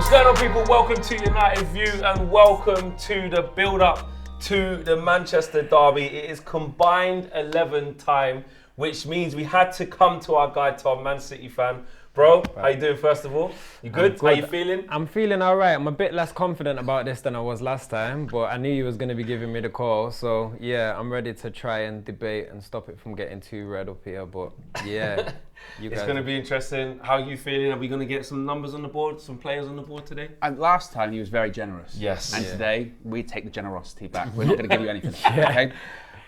What's going on, people? Welcome to United View and welcome to the build-up to the Manchester derby. It is combined 11 time, which means we had to come to our guy Tom, Man City fan. Bro, how you doing first of all? You good? How you feeling? I'm feeling all right. I'm a bit less confident about this than I was last time, but I knew you was going to be giving me the call. So, yeah, I'm ready to try and debate and stop it from getting too red up here. But, yeah, It's going to be interesting. How are you feeling? Are we going to get some numbers on the board, some players on the board today? And last time he was very generous. Yes. And today we take the generosity back. We're not going to give you anything. Okay.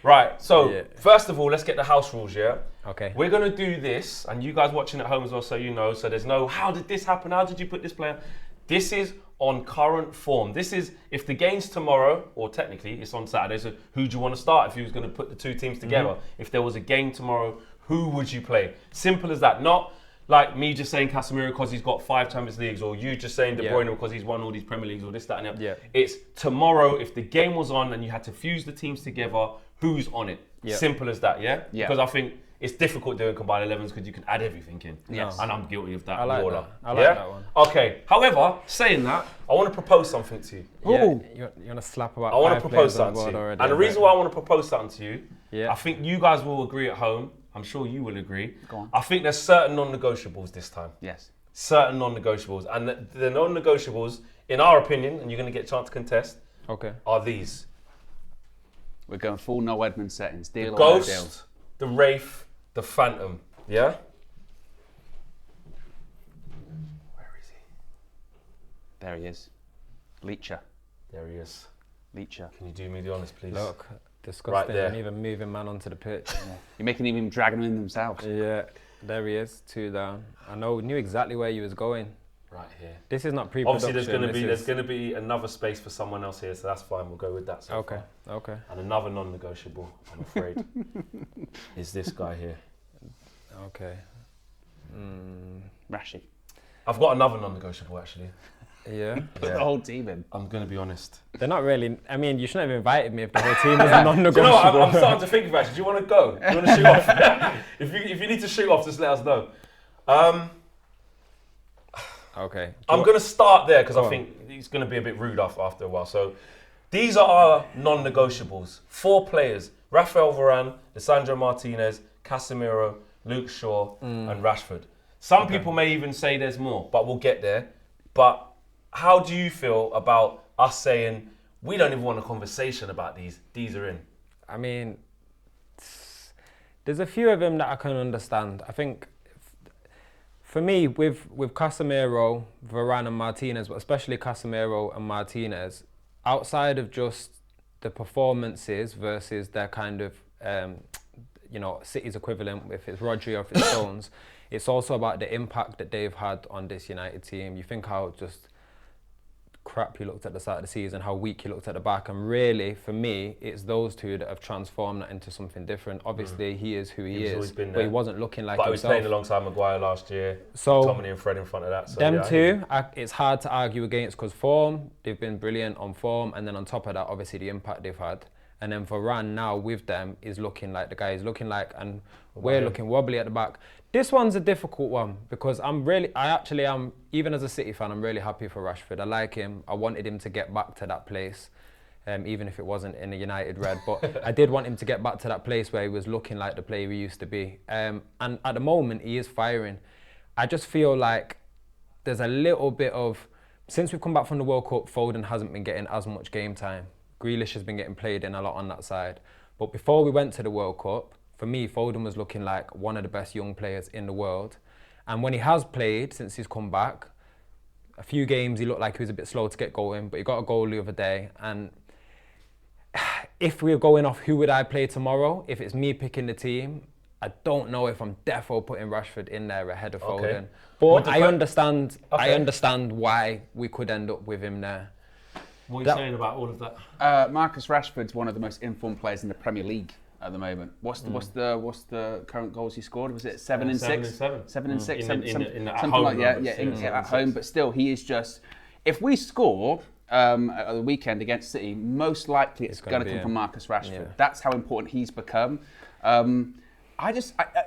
Right. So first of all, let's get the house rules. Yeah. Okay. We're going to do this, and you guys watching at home as well, so you know. So there's no, how did this happen? How did you put this player? This is on current form. This is if the game's tomorrow, or technically it's on Saturday. So who do you want to start if you was going to put the two teams together? If there was a game tomorrow, who would you play? Simple as that. Not like me just saying Casemiro because he's got 5 Champions Leagues, or you just saying De Bruyne because he's won all these Premier Leagues, or this, that, and the other. It's tomorrow. If the game was on and you had to fuse the teams together, who's on it? Simple as that. Yeah. Because I think it's difficult doing combined 11s because you can add everything in. Yes. And I'm guilty of that. I like that. I like that one. Okay. However, saying that, I want to propose something to you. Yeah, you want to slap about I want to 5 propose players on the something board to you. already. And the reason why I want to propose something to you, I I think you guys will agree at home. I'm sure you will agree. Go on. I think there's certain non-negotiables this time. Yes. Certain non-negotiables. And the non-negotiables, in our opinion, and you're going to get a chance to contest, are these. We're going full no Edmund settings. Deal The or no deal. Ghost, the Wraith, the Phantom. Yeah? Where is he? There he is. Leacher. There he is. Leacher. Can you do me the honours, please? Look, disgusting. Right there. And even moving man onto the pitch. You're making him even dragging him in themselves. Yeah, there he is, 2 down. I knew exactly where you was going. Right here. This is not pre-production. Obviously, there's going to be another space for someone else here, so that's fine. We'll go with that. So Okay. far. Okay. And another non-negotiable, I'm afraid, is this guy here. Okay. Rashy. I've got another non-negotiable actually. Yeah. Put the whole team in. I'm going to be honest. They're not really. I mean, you shouldn't have invited me if the whole team is non-negotiable. Do you know what? I'm starting to think about it. Do you want to go? Do you want to shoot off? if you need to shoot off, just let us know. Okay. I'm going to start there because I think it's going to be a bit rude after a while. So these are our non-negotiables. 4 players: Rafael Varane, Lisandro Martinez, Casemiro, Luke Shaw, and Rashford. Some people may even say there's more, but we'll get there. But how do you feel about us saying we don't even want a conversation about these? These are in. I mean, there's a few of them that I can understand. I think for me, with Casemiro, Varane and Martinez, but especially Casemiro and Martinez, outside of just the performances versus their kind of, City's equivalent, if it's Rodri or if it's Stones, it's also about the impact that they've had on this United team. You think how just crap you looked at the start of the season, how weak you looked at the back, and really, for me, it's those two that have transformed that into something different. Obviously, he is who he is, but he wasn't looking like himself. But he was playing alongside Maguire last year, so Tommy and Fred in front of that. So them two, it's hard to argue against because form, they've been brilliant on form, and then on top of that, obviously, the impact they've had. And then Varane now with them is looking like the guy is looking like, and we're looking wobbly at the back. This one's a difficult one because even as a City fan, I'm really happy for Rashford. I like him. I wanted him to get back to that place, even if it wasn't in a United red. But I did want him to get back to that place where he was looking like the player he used to be. And at the moment, he is firing. I just feel like there's a little bit of, since we've come back from the World Cup, Foden hasn't been getting as much game time. Grealish has been getting played in a lot on that side. But before we went to the World Cup, for me, Foden was looking like one of the best young players in the world. And when he has played since he's come back, a few games he looked like he was a bit slow to get going, but he got a goal the other day. And if we're going off who would I play tomorrow, if it's me picking the team, I don't know if I'm defo putting Rashford in there ahead of Foden. But I understand why we could end up with him there. What are you saying about all of that? Marcus Rashford's one of the most informed players in the Premier League at the moment. What's the current goals he scored? Was it 7 and 6? 7 and 6. Something like at home. But still, he is just. If we score at the weekend against City, most likely it's going to come from Marcus Rashford. Yeah. That's how important he's become.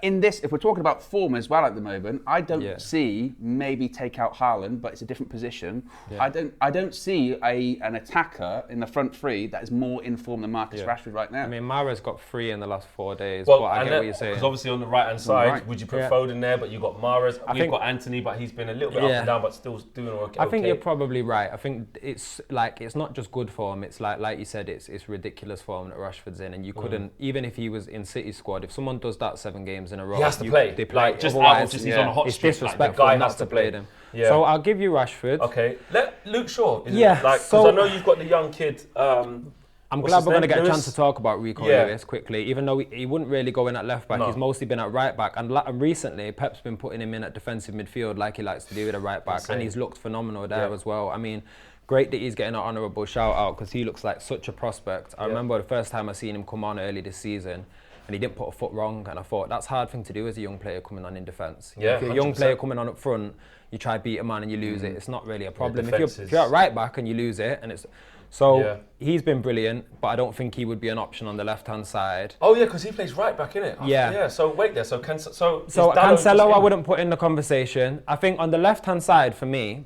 in this, if we're talking about form as well at the moment, I don't see maybe take out Haaland, but it's a different position. Yeah. I don't see an attacker in the front three that is more in form than Marcus Rashford right now. I mean, Mahrez got 3 in the last 4 days. Well, I get what you're saying. Because obviously on the right hand side, would you put Foden there? But you got Mahrez. We've got Anthony, but he's been a little bit up and down, but still doing okay. I think you're probably right. I think it's not just good form. It's like you said, it's ridiculous form that Rashford's in, and you couldn't, even if he was in City's squad, if someone does that 7 games in a row, he has to play. They play. Like, just out, just he's on a hot streak. It's disrespectful not to play them. Yeah. So I'll give you Rashford. Okay, let Luke Shaw. Because I know you've got the young kid. I'm glad we're going to get a chance to talk about Rico Lewis quickly, even though he wouldn't really go in at left back. He's mostly been at right back, and recently Pep's been putting him in at defensive midfield like he likes to do with a right back, and he's looked phenomenal there as well. I mean, great that he's getting an honourable shout out because he looks like such a prospect. I remember the first time I seen him come on early this season, and he didn't put a foot wrong, and I thought that's a hard thing to do as a young player coming on in defence. Yeah, if you're a young player coming on up front, you try to beat a man and you lose it, it's not really a problem. Yeah, if you're at right back and you lose it, and it's... So he's been brilliant, but I don't think he would be an option on the left-hand side. Oh yeah, because he plays right back, innit? Yeah. So wait there. So Cancelo, I wouldn't put in the conversation. I think on the left-hand side for me,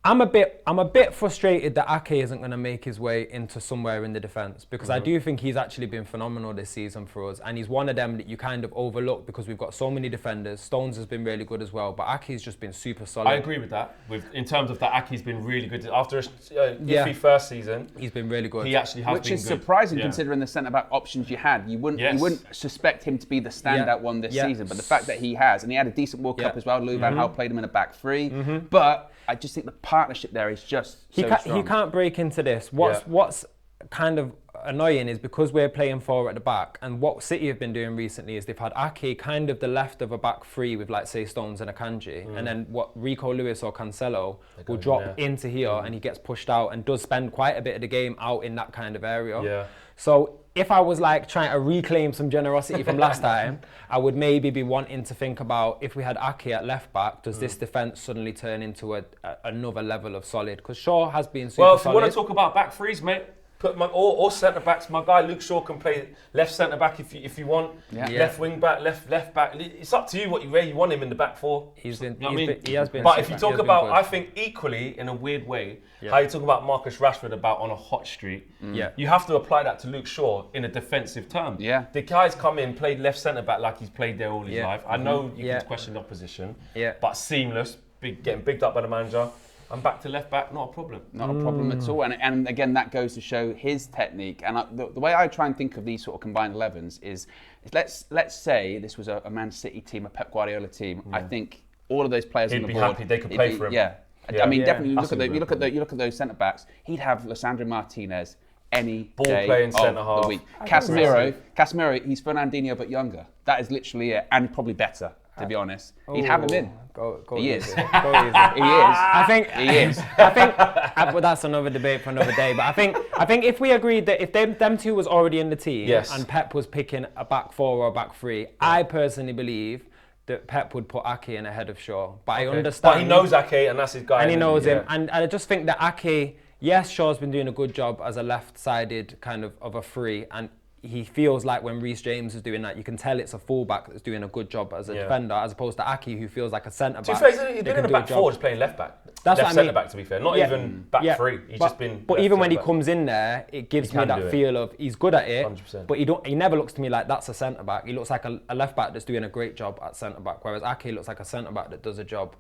I'm a bit frustrated that Ake isn't going to make his way into somewhere in the defence, because I do think he's actually been phenomenal this season for us, and he's one of them that you kind of overlook because we've got so many defenders. Stones has been really good as well, but Ake's just been super solid. I agree with that. In terms of that, Ake's been really good after a iffy first season. He's been really good. He actually has been good. Which is surprising considering the centre back options you had. You wouldn't suspect him to be the standout one this season, but the fact that he has, and he had a decent World Cup as well. Lou Van Gaal played him in a back three, but I just think the partnership there is just so strong. He can't break into this. What's kind of annoying is because we're playing 4 at the back, and what City have been doing recently is they've had Ake kind of the left of a back 3 with, like, say, Stones and Akanji, and then what Rico Lewis or Cancelo will drop into here, and he gets pushed out and does spend quite a bit of the game out in that kind of area. Yeah. So if I was like trying to reclaim some generosity from last time, I would maybe be wanting to think about, if we had Ake at left back, does this defence suddenly turn into another level of solid? Because Shaw has been super solid. Well, if you want to talk about back threes, mate, put or centre backs. My guy Luke Shaw can play left centre back if you want. Left wing back, left back. It's up to you where you want him in the back 4. He has been. But if you talk about, I think equally in a weird way, how you talk about Marcus Rashford about on a hot streak, you have to apply that to Luke Shaw in a defensive term. Yeah. The guy's come in, played left centre back like he's played there all his life. I know you can question the opposition, but seamless, getting bigged up by the manager. I'm back to left back, not a problem. Not a problem at all. And again, that goes to show his technique. And the way I try and think of these sort of combined 11s is let's say this was a Man City team, a Pep Guardiola team. I think all of those players on the board... He'd be happy, they could play for him. Yeah. I mean, definitely, you look at those centre-backs, he'd have Lisandro Martinez any day of the week. Casemiro, he's Fernandinho but younger. That is literally it, and probably better, to be honest. He'd have him in. He is. He is. I think he is. But that's another debate for another day. But I think if we agreed that if them two was already in the team and Pep was picking a back 4 or a back 3, I personally believe that Pep would put Ake in ahead of Shaw. But I understand. But he knows Ake, and that's his guy. And he knows him. And I just think that Ake, yes, Shaw's been doing a good job as a left-sided kind of a 3, and he feels like when Reece James is doing that, you can tell it's a fullback that's doing a good job as a defender, as opposed to Ake, who feels like a centre back. To be fair, he's been in the back 4, just playing left back. That's left centre back, to be fair. Not even back 3. He's just been. But even when he comes in there, it gives me that feel of he's good at it. 100%. But he never looks to me like that's a centre back. He looks like a left back that's doing a great job at centre back, whereas Ake looks like a centre back that does a job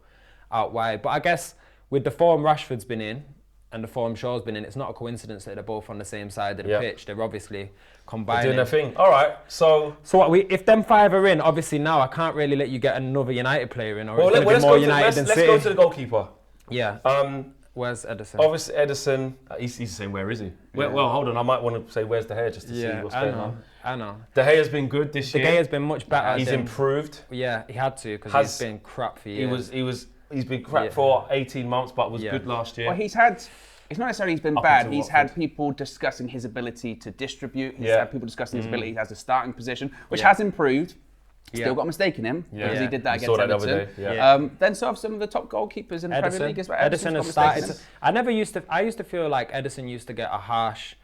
out wide. But I guess with the form Rashford's been in and the form Shaw's been in, it's not a coincidence that they're both on the same side of the pitch. They're obviously combining. They're doing their thing. All right, so what if them 5 are in, obviously now I can't really let you get another United player in, or it's going to be more United than City. Let's go to the goalkeeper. Yeah. Where's Ederson? Obviously, Ederson, he's saying, where is he? Well, hold on, I might want to say, where's De Gea, just to see what's going on. I know. De Gea's been good this year. De Gea's been much better. He's improved. Yeah, he had to, because he's been crap for years. He's been crap for 18 months, but was good last year. Well, it's not necessarily he's been bad. He's had people discussing his ability to distribute. He's had people discussing his ability as a starting position, which has improved. Still got a mistake in him because he did that against Everton. Then some of the top goalkeepers in the Premier League as well. Ederson has started. I used to feel like Ederson used to get a harsh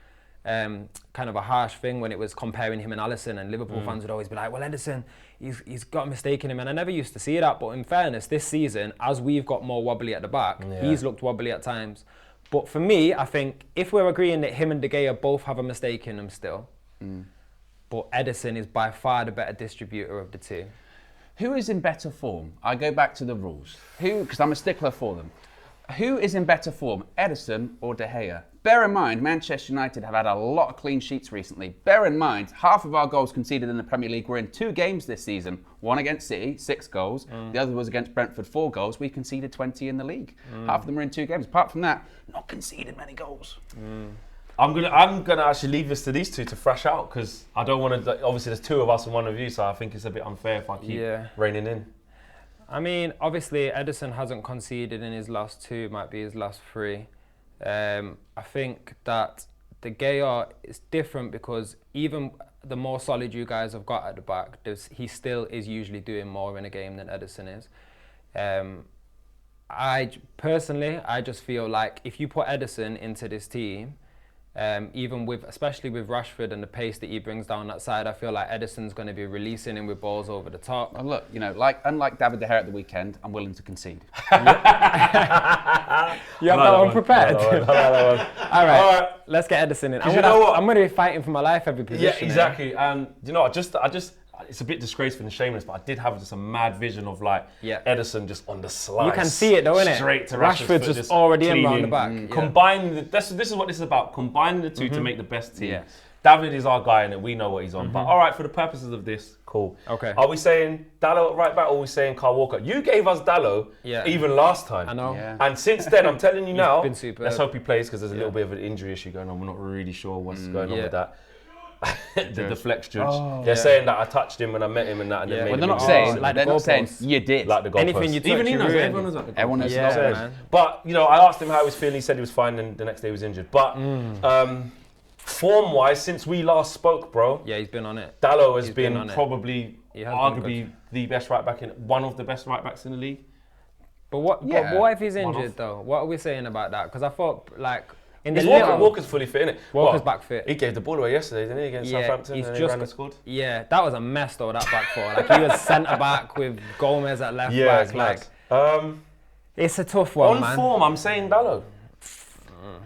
kind of a harsh thing when it was comparing him and Alisson, and Liverpool fans would always be like, well, Ederson, he's got a mistake in him, and I never used to see that. But in fairness, this season, as we've got more wobbly at the back, he's looked wobbly at times. But for me, I think if we're agreeing that him and De Gea both have a mistake in them still, but Ederson is by far the better distributor of the two. Who is in better form? I go back to the rules. Because I'm a stickler for them. Who is in better form, Ederson or De Gea? Bear in mind, Manchester United have had a lot of clean sheets recently. Bear in mind, half of our goals conceded in the Premier League were in 2 games this season. One against City, 6 goals. The other was against Brentford, 4 goals. We conceded 20 in the league. Half of them were in 2 games. Apart from that, not conceded many goals. I'm gonna actually leave this to these two to thrash out, because I don't want to. Obviously, there's 2 of us and 1 of you, so I think it's a bit unfair if I keep reining in. I mean, obviously, Ederson hasn't conceded in his last 2, might be his last 3. I think that De Gea is different because even the more solid you guys have got at the back, he still is usually doing more in a game than Ederson is. I just feel like if you put Ederson into this team, especially with Rashford and the pace that he brings down that side, I feel like Ederson's going to be releasing him with balls over the top. Well, look, unlike David De Gea at the weekend, I'm willing to concede. You have that one prepared? All right, let's get Ederson in. I'm going to be fighting for my life every position. Yeah, exactly. And I just it's a bit disgraceful and shameless, but I did have just a mad vision of Ederson just on the slice. You can see it though, innit? Straight to Rashford's just already in around the back. Combine this is what this is about. Combining the two to make the best team. Yes. David is our guy, and we know what he's on. But all right, for the purposes of this, cool. Okay. Are we saying Dalot at right back, or are we saying Kyle Walker? You gave us Dalot even last time. I know. Yeah. And since then, I'm telling you now, let's hope he plays, because there's a little bit of an injury issue going on. We're not really sure what's going on with that. The flex judge. They're saying that I touched him when I met him and that, and then made they're not saying you did. Like the goalpost. Anything you touch, even he knows. Everyone knows. Everyone knows. Man. But I asked him how he was feeling. He said he was fine, and the next day he was injured. But form-wise, since we last spoke, bro, he's been on it. Dalot has been probably arguably the best right back one of the best right backs in the league. But what if he's injured though? What are we saying about that? Because I thought Walker's fully fit, innit? Walker's back fit. He gave the ball away yesterday, didn't he, against Southampton, and he ran and scored? Yeah, that was a mess though, that back four. Like, he was centre back with Gomez at left back. It's a tough one, man. On form, I'm saying Dalot.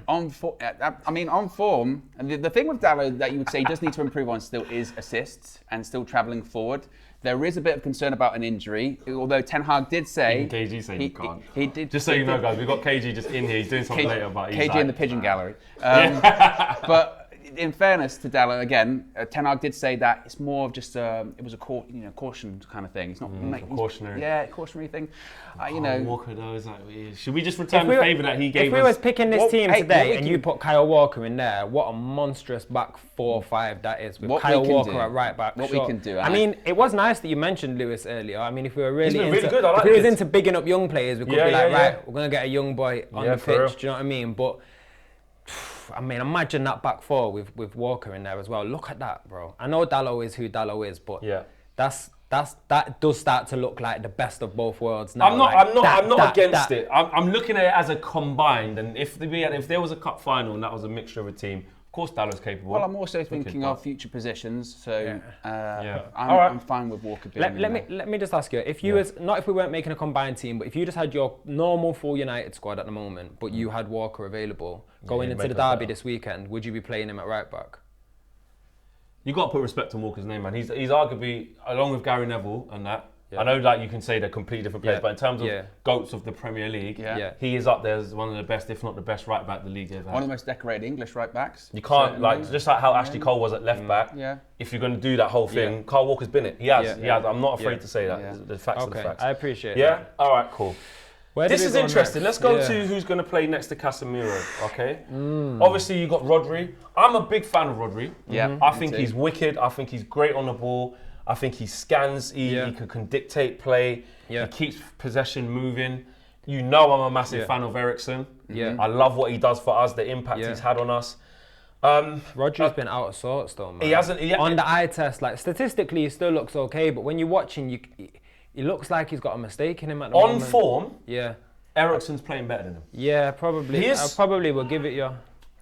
On form, and the thing with Dalot that you would say he does need to improve on still is assists and still travelling forward. There is a bit of concern about an injury, although Ten Hag did say... Even KG saying he can't. He did. Just so you know, guys, we've got KG just in here. He's doing something later, but he's KG in the pigeon gallery. But in fairness to Dalot, again, Ten Hag did say that it's more of just it was a caution kind of thing. It's not cautionary. Yeah, cautionary thing. Walker though is like, should we just return the favour that he gave us? If we was picking this team today and you put Kyle Walker in there, what a monstrous back 4-5 that is with Kyle Walker at right back. What we can do. I mean, it was nice that you mentioned Lewis earlier. I mean, if we were really good. I like if we was into bigging up young players, we could be like, right, we're gonna get a young boy on the pitch. Do you know what I mean? But I mean, imagine that back four with Walker in there as well. Look at that, bro. I know Dalot is who Dalot is, but that does start to look like the best of both worlds now. I'm not against it. I'm looking at it as a combined, and if there was a cup final and that was a mixture of a team, of course Dalot's capable. Well, I'm also thinking of future positions, so I'm fine with Walker being let me just ask you, if you was not if we weren't making a combined team, but if you just had your normal full United squad at the moment, but you had Walker available going into the derby this weekend, would you be playing him at right back? You got to put respect on Walker's name, man. He's arguably, along with Gary Neville and that. I know that you can say they're completely different players, but in terms of GOATs of the Premier League, he is up there as one of the best, if not the best right back the league ever had. One of the most decorated English right backs. You can't, just like how Ashley Cole was at left back, if you're going to do that whole thing, Kyle Walker's been it. He has. I'm not afraid to say that. The facts are the facts. I appreciate that. Yeah? All right, cool. This is interesting. Let's go to who's going to play next to Casemiro, okay? Obviously, you got Rodri. I'm a big fan of Rodri. I think he's wicked. I think he's great on the ball. I think he scans, he can dictate play, he keeps possession moving. You know I'm a massive fan of Eriksen. I love what he does for us, the impact he's had on us. Rodri's been out of sorts though, man. He hasn't... on the eye test, like statistically he still looks okay, but when you're watching, he looks like he's got a mistake in him at the moment. On form, Eriksen's playing better than him. Yeah, probably. I probably will give it you.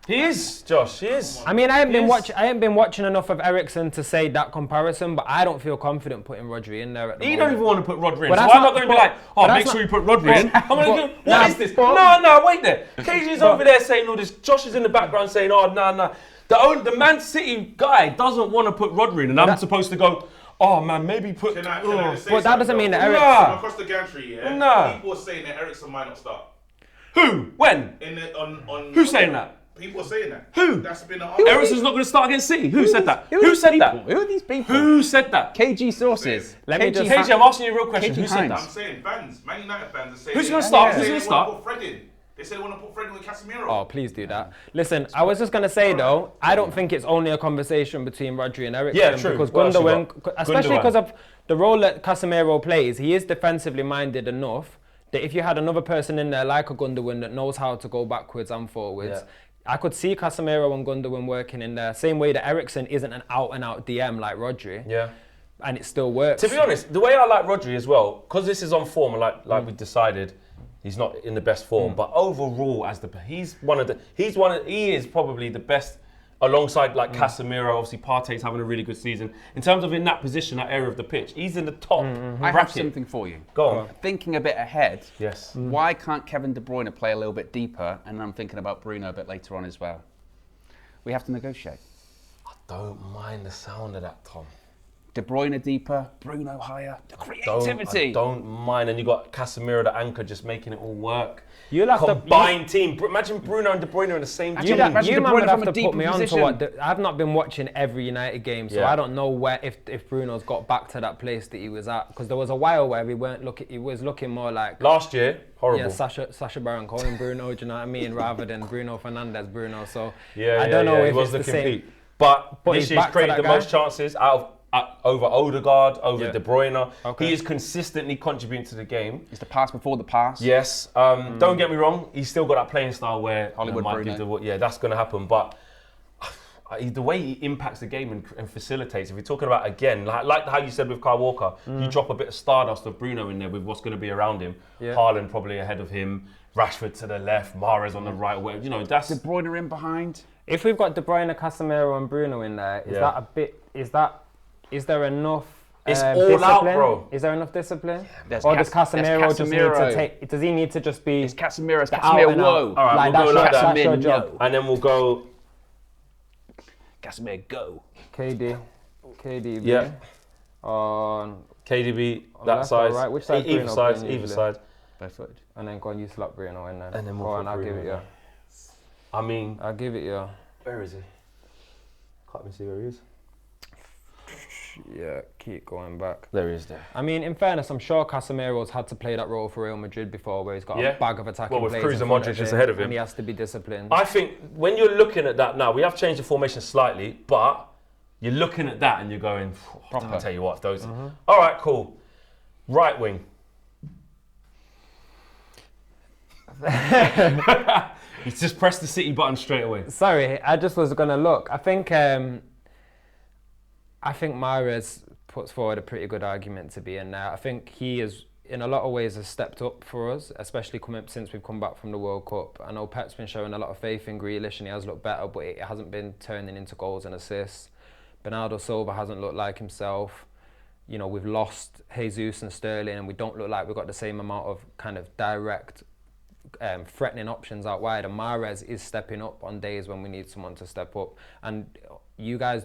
He is, Josh. He is. I mean, I ain't been watching enough of Eriksen to say that comparison, but I don't feel confident putting Rodri in there at the moment. You don't even want to put Rodri in. But So I'm not going to be like, make sure you put Rodri in. I'm going to go, what is this? No, wait there. KG's over there saying all this. Josh is in the background saying, no. The Man City guy doesn't want to put Rodri in, and I'm supposed to go, oh man, maybe put. Can I just say but that doesn't mean that Eriksen. Across the gantry, people are saying that Eriksen might not start. Who? When? Who's saying that? People are saying that. Who? That's been an Eriksen's not going to start against City. Who said that? Who said that? Who are these people? Who said that? KG sources. KG, I'm asking you a real question. Who said that? I'm saying fans, Man United fans are saying. Who's going to start? Who's going to start? They say they want to put Fred in with Casemiro. Oh, please do that. Listen, I was just going to say though, I don't think it's only a conversation between Rodri and Eriksen. Yeah, true. Because Gundogan, especially because of the role that Casemiro plays, he is defensively minded enough that if you had another person in there like a Gundogan that knows how to go backwards and forwards, I could see Casemiro and Gundogan working in there. Same way that Eriksen isn't an out-and-out DM like Rodri. Yeah. And it still works. To be honest, the way I like Rodri as well, because this is on form, and like we decided, he's not in the best form. But overall, he is probably the best. Alongside like Casemiro, obviously Partey's having a really good season. In terms of in that position, that area of the pitch, he's in the top bracket. I have something for you. Go on. Thinking a bit ahead, yes. Why can't Kevin De Bruyne play a little bit deeper? And I'm thinking about Bruno a bit later on as well. We have to negotiate. I don't mind the sound of that, Tom. De Bruyne deeper, Bruno higher. The creativity. I don't mind. And you got Casemiro, the anchor, just making it all work. You'll have combined team. Imagine Bruno and De Bruyne in the same team. You man would have to put me on to what. I've not been watching every United game, so I don't know where if Bruno's got back to that place that he was at. Because there was a while where he was looking more like last year. Horrible. Yeah, Sacha Baron Cohen Bruno. Do you know what I mean? Rather than Bruno Fernandes Bruno. So I don't know if he was it's the looking same. But But this year's created the most chances over Odegaard, over De Bruyne. Okay. He is consistently contributing to the game. It's the pass before the pass. Yes. Don't get me wrong. He's still got that playing style where Hollywood Bruno. that's going to happen. But the way he impacts the game and facilitates, if we're talking about, again, like how you said with Kyle Walker, you drop a bit of stardust of Bruno in there with what's going to be around him. Yeah. Haaland probably ahead of him. Rashford to the left. Mahrez on the right. Where, that's... De Bruyne in behind. If we've got De Bruyne, Casemiro and Bruno in there, is there enough it's all discipline? out, bro. Is there enough discipline? Yeah. Or does Casemiro just need to take... Does he need to just be... It's Casemiro. Whoa. All right, we'll go like that. That's your job. And then we'll go... Casemiro, go. KDB. Yeah. On... KDB, that side. Right. Which side? Either side. Barefooted. And then go and you slap Bruno in there. And then we'll I'll give it you. I mean... I'll give it you. Where is he? Can't even see where he is. Yeah, keep going back. There he is there. I mean, in fairness, I'm sure Casemiro's had to play that role for Real Madrid before where he's got a bag of attacking players. Well, with Cruz and Modric just ahead of him. And he has to be disciplined. I think when you're looking at that now, we have changed the formation slightly, but you're looking at that and you're going, I'll tell you what, those... All right, cool. Right wing. You just press the City button straight away. Sorry, I just was going to look. I think Mahrez puts forward a pretty good argument to be in there. I think he is, in a lot of ways, has stepped up for us, especially since we've come back from the World Cup. I know Pep's been showing a lot of faith in Grealish and he has looked better, but it hasn't been turning into goals and assists. Bernardo Silva hasn't looked like himself. We've lost Jesus and Sterling and we don't look like we've got the same amount of kind of direct threatening options out wide, and Mahrez is stepping up on days when we need someone to step up. And you guys,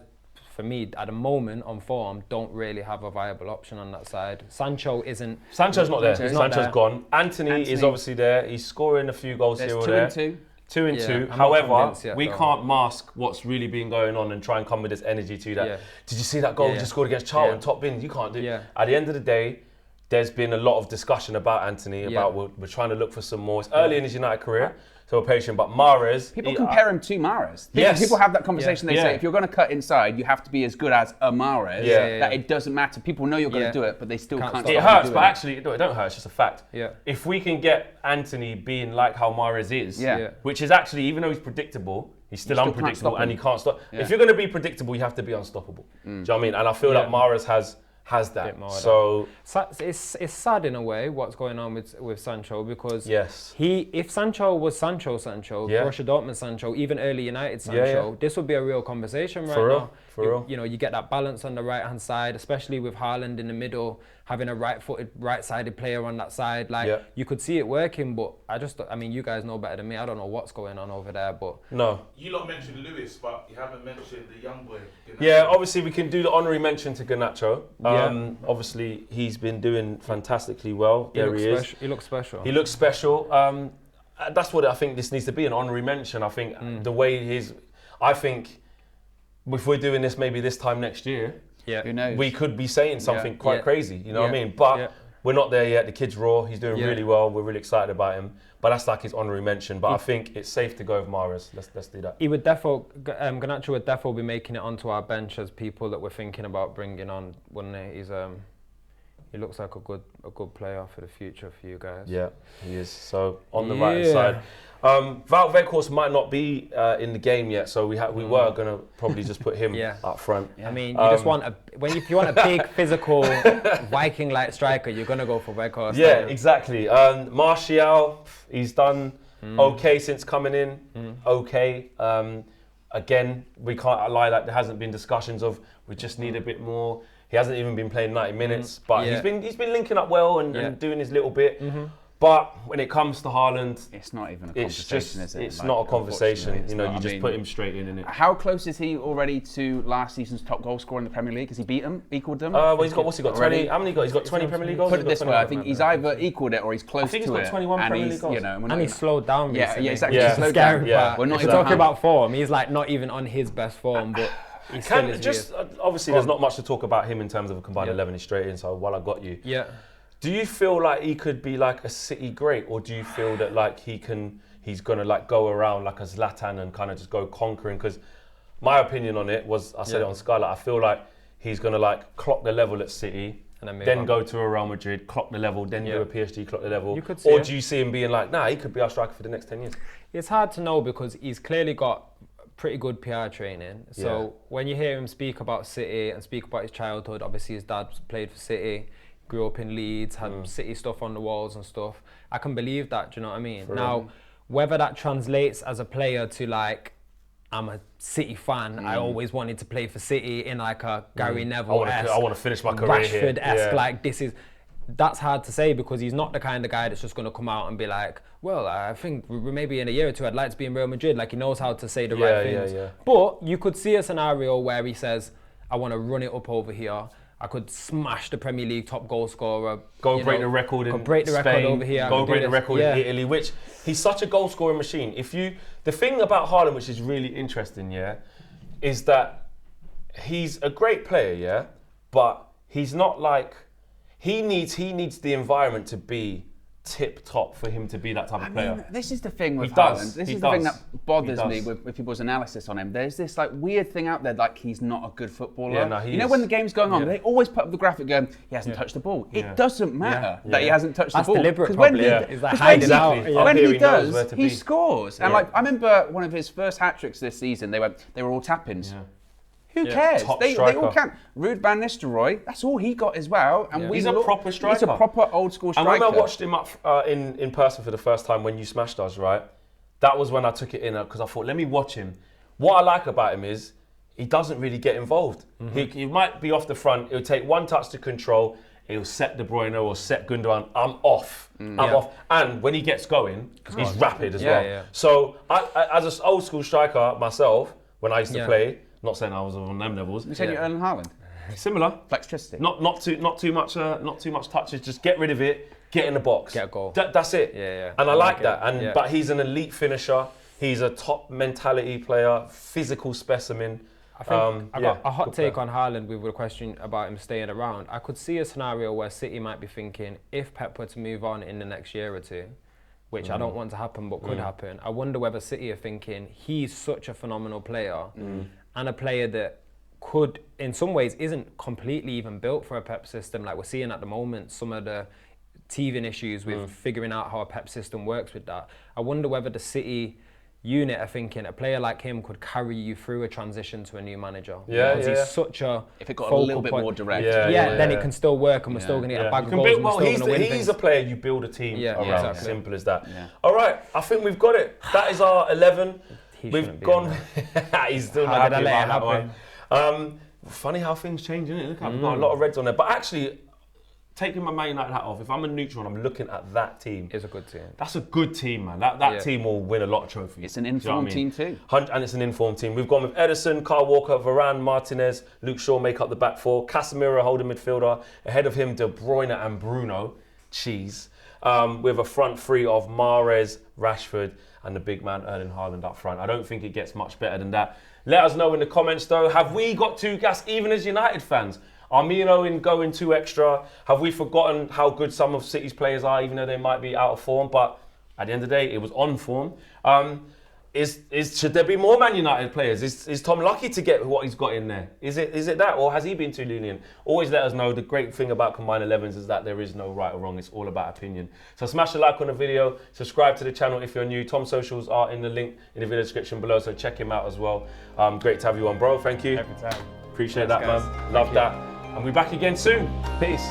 for me, at the moment on form, don't really have a viable option on that side. Sancho's not there. Sancho's gone. Anthony is obviously there. He's scoring a few goals here or there. 2 and 2. However, we can't mask what's really been going on and try and come with this energy to that. Did you see that goal we just scored against Charlton? Top bins. You can't do it. At the end of the day, there's been a lot of discussion about Anthony, about we're trying to look for some more. It's early in his United career, so we're patient. But Mahrez... People compare him to Mahrez. People have that conversation. They say, if you're going to cut inside, you have to be as good as a Mahrez. That it doesn't matter. People know you're going to do it, but they still can't stop it. It hurts, but actually, it don't hurt. It's just a fact. If we can get Anthony being like how Mahrez is, which is actually, even though he's predictable, he's still unpredictable and he can't stop. If you're going to be predictable, you have to be unstoppable. Do you know what I mean? And I feel that Mahrez has has that. So it's sad in a way what's going on with Sancho, because yes, if Sancho was Sancho, Borussia Dortmund Sancho, even early United Sancho, this would be a real conversation right now. For real. You know, you get that balance on the right hand side, especially with Haaland in the middle, having a right-footed, right-sided player on that side. Like you could see it working, but I mean, you guys know better than me. I don't know what's going on over there, but no. You lot mentioned Lewis, but you haven't mentioned the young boy. Garnacho. Yeah, obviously we can do the honorary mention to Garnacho. Obviously he's been doing fantastically well. He looks special. He looks special. That's what I think this needs to be, an honorary mention. I think the way I think if we're doing this maybe this time next year, who knows? We could be saying something quite crazy, you know what I mean? But we're not there yet. The kid's raw. He's doing really well. We're really excited about him. But that's like his honorary mention. But I think it's safe to go with Mahrez. Let's do that. He would Garnacho would definitely be making it onto our bench as people that we're thinking about bringing on, wouldn't he? He looks like a good player for the future for you guys. Yeah, he is. So on the right side. Wout Weghorst might not be in the game yet, so we were going to probably just put him up front. I mean, you just want if you want a big physical Viking-like striker, you're going to go for Weghorst. Yeah, exactly. Martial, he's done okay since coming in. Okay. Again, we can't lie that there hasn't been discussions of we just need a bit more. He hasn't even been playing 90 minutes, but he's been linking up well and doing his little bit. But when it comes to Haaland, it's not even a conversation, is it? It's not a conversation. You know, you just put him straight in it. How close is he already to last season's top goal scorer in the Premier League? Has he equalled them? Well, what's he got? 20. How many got? He's got 20 Premier League goals. Put it this way, I think he's either equalled it or he's close to it. I think he's got 21 Premier League goals. And he's slowed down recently. Yeah, exactly. He's slowed down. We're not talking about form. He's like not even on his best form, but. Obviously, there's not much to talk about him in terms of a combined 11 is straight in. So while I got you, do you feel like he could be like a City great, or do you feel that like he's gonna like go around like a Zlatan and kind of just go conquering? Because my opinion on it was, I said it on Sky, like, I feel like he's gonna like clock the level at City, and then go to a Real Madrid, clock the level, then do a PSG, clock the level. Or do you see him being like, nah, he could be our striker for the next 10 years? It's hard to know because he's clearly got pretty good PR training. So when you hear him speak about City and speak about his childhood, obviously his dad played for City, grew up in Leeds, had City stuff on the walls and stuff. I can believe that, do you know what I mean? Now, whether that translates as a player to like, I'm a City fan, I always wanted to play for City in like a Gary Neville-esque, I want to finish my career here. Rashford-esque, like this is... That's hard to say because he's not the kind of guy that's just going to come out and be like, well, I think maybe in a year or two I'd like to be in Real Madrid. Like, he knows how to say the right things. But you could see a scenario where he says, I want to run it up over here. I could smash the Premier League top goal scorer. Go break the record in Spain. Record over here. Go break the record in Italy, which he's such a goal scoring machine. The thing about Haaland, which is really interesting, is that he's a great player, but he's not like... He needs the environment to be tip top for him to be that type of player. Mean, this is the thing with Haaland. This is the thing that bothers me with people's analysis on him. There's this like weird thing out there, like he's not a good footballer. Yeah, no, you know, when the game's going on, they always put up the graphic going, he hasn't touched the ball. It doesn't matter that he hasn't touched the ball. That's deliberate, probably. When he does, he scores. And like I remember one of his first hat tricks this season. They were all tap-ins. Who cares? They all can. Ruud van Nistelrooy, that's all he got as well. And he's a proper striker. He's a proper old school striker. And when I watched him up in person for the first time when you smashed us, right? That was when I took it in because I thought, let me watch him. What I like about him is he doesn't really get involved. He might be off the front. He'll take one touch to control. He'll set De Bruyne or set Gundogan. I'm off. I'm off. And when he gets going, he's rapid as well. So I, as an old school striker myself, when I used to play, not saying I was on them levels. You said you're Erling Haaland. Similar. Flextricity. Not too much touches. Just get rid of it. Get in the box. Get a goal. That's it. And I like that. But he's an elite finisher. He's a top mentality player. Physical specimen. I think I got a hot take on Haaland with a question about him staying around. I could see a scenario where City might be thinking, if Pep were to move on in the next year or two, which I don't want to happen but could happen, I wonder whether City are thinking he's such a phenomenal player and a player that could, in some ways, isn't completely even built for a Pep system. Like we're seeing at the moment, some of the teething issues with figuring out how a Pep system works with that. I wonder whether the City unit are thinking a player like him could carry you through a transition to a new manager. Yeah, because he's such a if it got a little bit more direct. Then it can still work, and we're still going to get a bag of goals. He's a player you build a team around. Exactly. Simple as that. Yeah. All right, I think we've got it. That is our 11. We've gone. He's still not happy about that one. Funny how things change, isn't it? Look, we've got a lot of reds on there, but actually, taking my Man United hat off, if I'm a neutral and I'm looking at that team, it's a good team. That's a good team, man. That team will win a lot of trophies. It's an informed team too. And it's an informed team. We've gone with Ederson, Kyle Walker, Varane, Martinez, Luke Shaw make up the back four, Casemiro holding midfielder, ahead of him De Bruyne and Bruno, cheese, with a front three of Mahrez, Rashford, and the big man Erling Haaland up front. I don't think it gets much better than that. Let us know in the comments though, have we got too gassed, even as United fans? Are me and Owen going too extra? Have we forgotten how good some of City's players are, even though they might be out of form? But at the end of the day, it was on form. Should there be more Man United players? Is Tom lucky to get what he's got in there? Is it that, or has he been too lenient? Always let us know. The great thing about Combined 11s is that there is no right or wrong. It's all about opinion. So smash a like on the video. Subscribe to the channel if you're new. Tom's socials are in the link in the video description below, so check him out as well. Great to have you on, bro. Thank you. Every time. Appreciate that, man. Love that. And we're back again soon. Peace.